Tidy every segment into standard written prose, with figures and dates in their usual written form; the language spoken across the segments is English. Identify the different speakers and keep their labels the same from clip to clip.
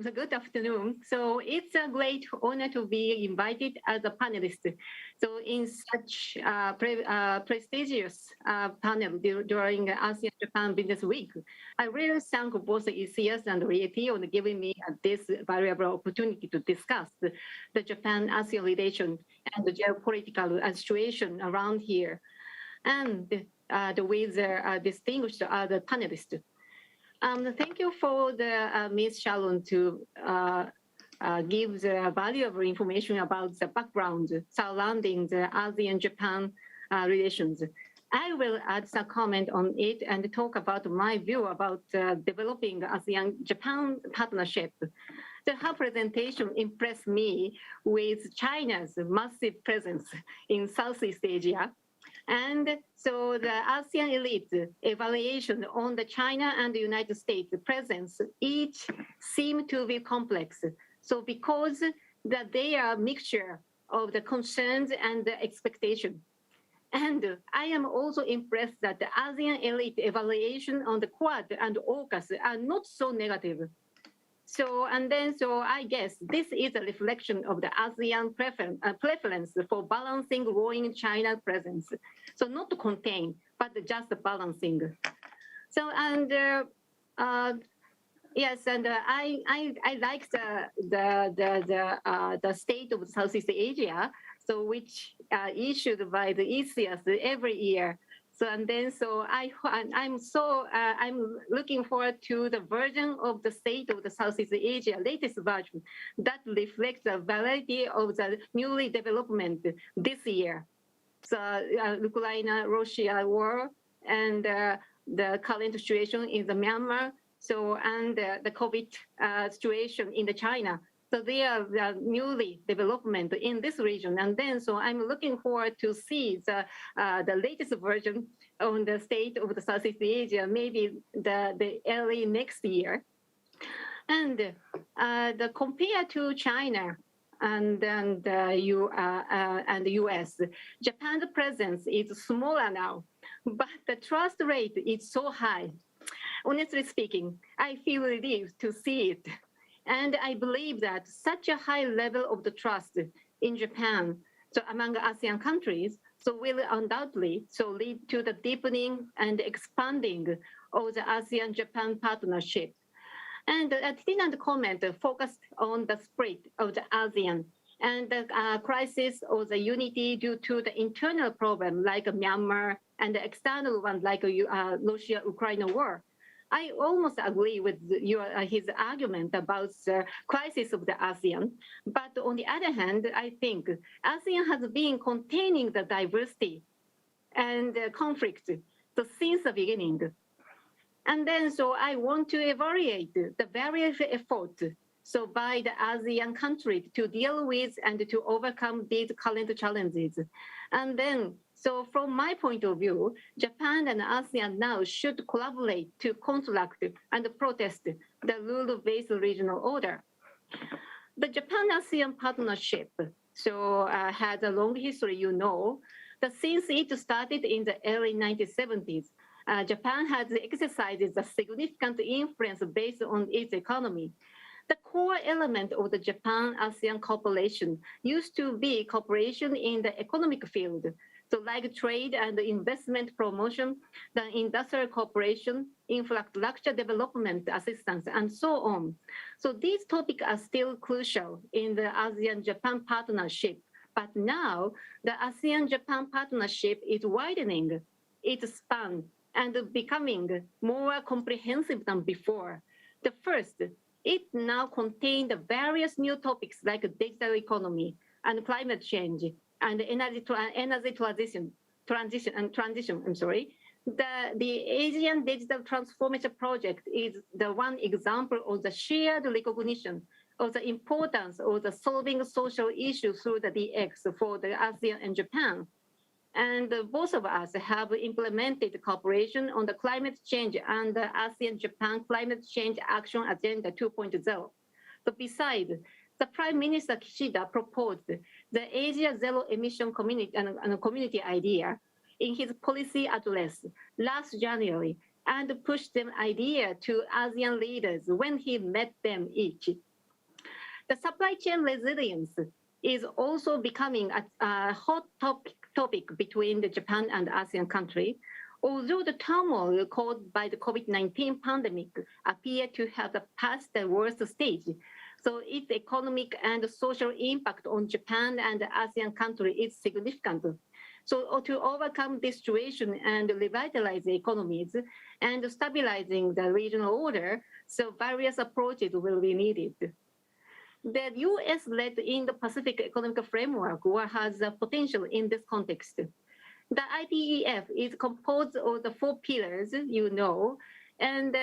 Speaker 1: Good afternoon. So it's a great honor to be invited as a panelist. So in such prestigious panel during ASEAN-Japan Business Week, I really thank both ISEAS and RIETI on giving me this valuable opportunity to discuss the Japan-ASEAN relation and the geopolitical situation around here, and with the distinguished other panelists. Thank you for the Ms. Sharon to give the valuable information about the background surrounding the ASEAN-Japan relations. I will add some comment on it and talk about my view about developing ASEAN-Japan partnership. Her presentation impressed me with China's massive presence in Southeast Asia. And so the ASEAN elite evaluation on the China and the United States presence each seem to be complex. So because that they are a mixture of the concerns and the expectation. And I am also impressed that the ASEAN elite evaluation on the Quad and AUKUS are not so negative. So I guess this is a reflection of the ASEAN preference for balancing growing China presence. So not to contain, but just balancing. So yes, and I like the state of Southeast Asia, so which issued by the ISEAS every year. So I'm looking forward to the version of the state of the Southeast Asia, latest version that reflects the variety of the newly development this year. So Ukraine-Russia war and the current situation in the Myanmar, so and the COVID situation in the China. So they are newly development in this region, and so I'm looking forward to see the latest version on the state of the Southeast Asia, maybe the early next year. And compared to China and the US, Japan's presence is smaller now, but the trust rate is so high. Honestly speaking, I feel relieved to see it. And I believe that such a high level of the trust in Japan, so among ASEAN countries, so will undoubtedly lead to the deepening and expanding of the ASEAN-Japan partnership. And Thitinan comment focused on the split of the ASEAN and the crisis of the unity due to the internal problem like Myanmar and the external one like Russia-Ukraine war. I almost agree with his argument about the crisis of the ASEAN. But on the other hand, I think ASEAN has been containing the diversity and conflict since the beginning. And so I want to evaluate the various efforts by the ASEAN countries to deal with and to overcome these current challenges. And so from my point of view, Japan and ASEAN now should collaborate to construct and protest the rule-based regional order. The Japan-ASEAN partnership has a long history, that since it started in the early 1970s, Japan has exercised a significant influence based on its economy. The core element of the Japan-ASEAN cooperation used to be cooperation in the economic field, so like trade and investment promotion, the industrial cooperation, infrastructure development assistance, and so on. So these topics are still crucial in the ASEAN-Japan partnership. But now the ASEAN-Japan partnership is widening its span and becoming more comprehensive than before. The first, it now contains the various new topics like digital economy and climate change and energy transition. The Asian Digital Transformation Project is the one example of the shared recognition of the importance of the solving social issues through the DX for the ASEAN and Japan. And both of us have implemented cooperation on the climate change and the ASEAN-Japan Climate Change Action Agenda 2.0. So besides, the Prime Minister Kishida proposed the Asia Zero Emission Community idea in his policy address last January and pushed the idea to ASEAN leaders when he met them each. The supply chain resilience is also becoming a hot topic between the Japan and ASEAN country. Although the turmoil caused by the COVID-19 pandemic appear to have passed the worst stage, so its economic and social impact on Japan and the ASEAN country is significant. So to overcome this situation and revitalize the economies and stabilizing the regional order, so various approaches will be needed. The U.S.-led Indo-Pacific Economic Framework has a potential in this context. The IPEF is composed of the 4 pillars, you know, and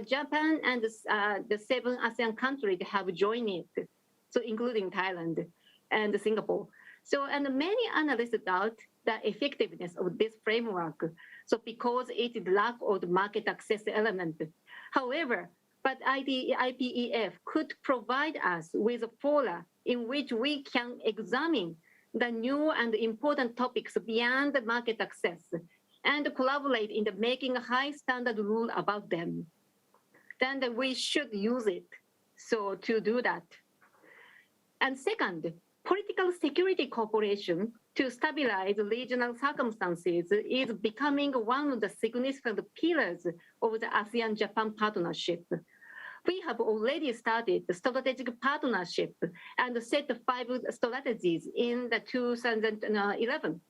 Speaker 1: Japan and the 7 ASEAN countries have joined it, so including Thailand and Singapore. So, and many analysts doubt the effectiveness of this framework, so because it lacks the market access element. However, but IPEF could provide us with a forum in which we can examine the new and important topics beyond the market access and collaborate in the making a high standard rule about them. Then we should use it so to do that. And second, political security cooperation to stabilize regional circumstances is becoming one of the significant pillars of the ASEAN-Japan partnership. We have already started the strategic partnership and set 5 strategies in the 2011.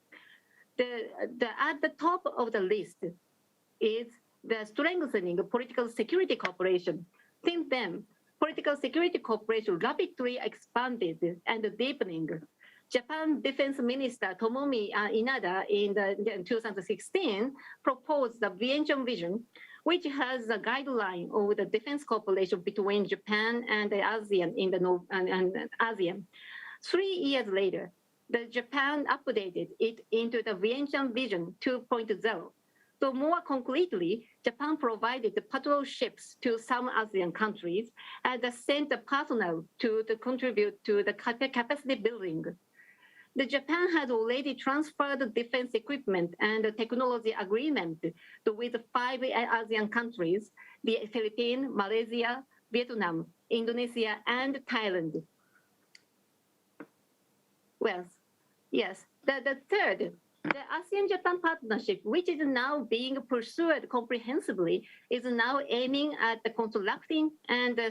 Speaker 1: At the top of the list is the strengthening of political security cooperation. Since then, political security cooperation rapidly expanded and deepening. Japan Defense Minister Tomomi Inada in 2016 proposed the Vientiane Vision, which has a guideline of the defense cooperation between Japan and the ASEAN in the ASEAN. 3 years later, the Japan updated it into the Vientiane Vision 2.0. So more concretely, Japan provided the patrol ships to some ASEAN countries and sent personnel to contribute to the capacity building. The Japan has already transferred defense equipment and technology agreement with 5 ASEAN countries, the Philippines, Malaysia, Vietnam, Indonesia, and Thailand. Well, yes, the third, the ASEAN-Japan partnership, which is now being pursued comprehensively, is now aiming at constructing and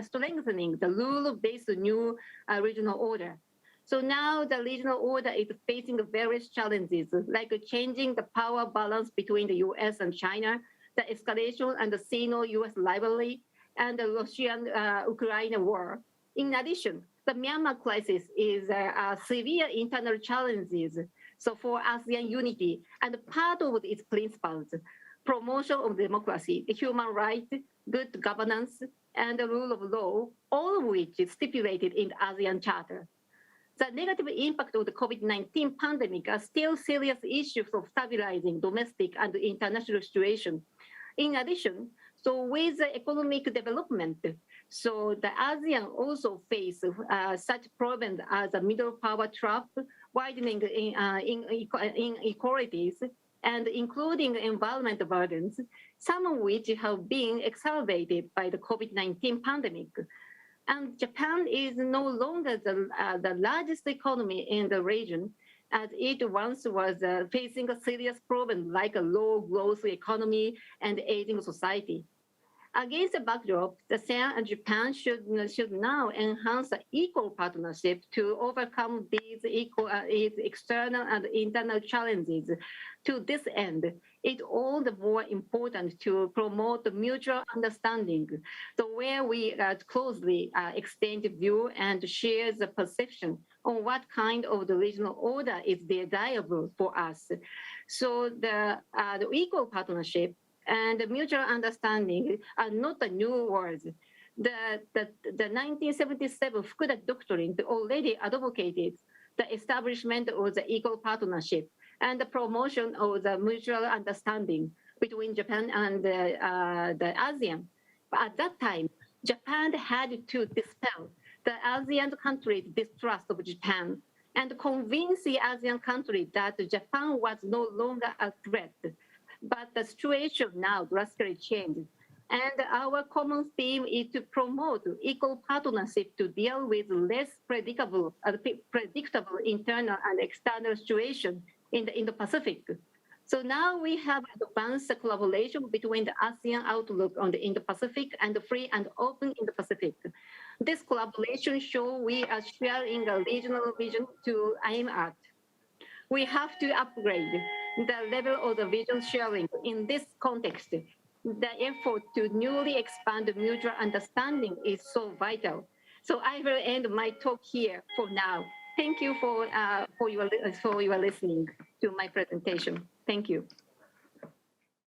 Speaker 1: strengthening the rule-based new regional order. So now the regional order is facing various challenges, like changing the power balance between the US and China, the escalation and the Sino-US rivalry, and the Russian-Ukraine war. In addition, the Myanmar crisis is a severe internal challenges. So for ASEAN unity and part of its principles, promotion of democracy, human rights, good governance, and the rule of law, all of which is stipulated in the ASEAN Charter. The negative impact of the COVID-19 pandemic are still serious issues of stabilizing domestic and international situation. In addition, so with the economic development, so the ASEAN also face such problems as a middle power trap, widening inequalities, and including environmental burdens, some of which have been exacerbated by the COVID-19 pandemic. And Japan is no longer the largest economy in the region, as it once was facing a serious problem like a low growth economy and aging society. Against the backdrop, ASEAN and Japan should now enhance the equal partnership to overcome these external and internal challenges. To this end, it's all the more important to promote the mutual understanding, where we closely exchange view and share the perception on what kind of the regional order is desirable for us. So the equal partnership and mutual understanding are not the new words. The 1977 Fukuda Doctrine already advocated the establishment of the equal partnership and the promotion of the mutual understanding between Japan and the ASEAN. But at that time, Japan had to dispel the ASEAN countries' distrust of Japan and convince the ASEAN countries that Japan was no longer a threat. But the situation now drastically changed. And our common theme is to promote equal partnership to deal with less predictable internal and external situation in the Indo-Pacific. So now we have advanced collaboration between the ASEAN outlook on the Indo-Pacific and the free and open Indo-Pacific. This collaboration shows we are sharing a regional vision to aim at. We have to upgrade the level of the vision sharing in this context. The effort to newly expand mutual understanding is so vital. So I will end my talk here for now. Thank you for your listening to my presentation. Thank you.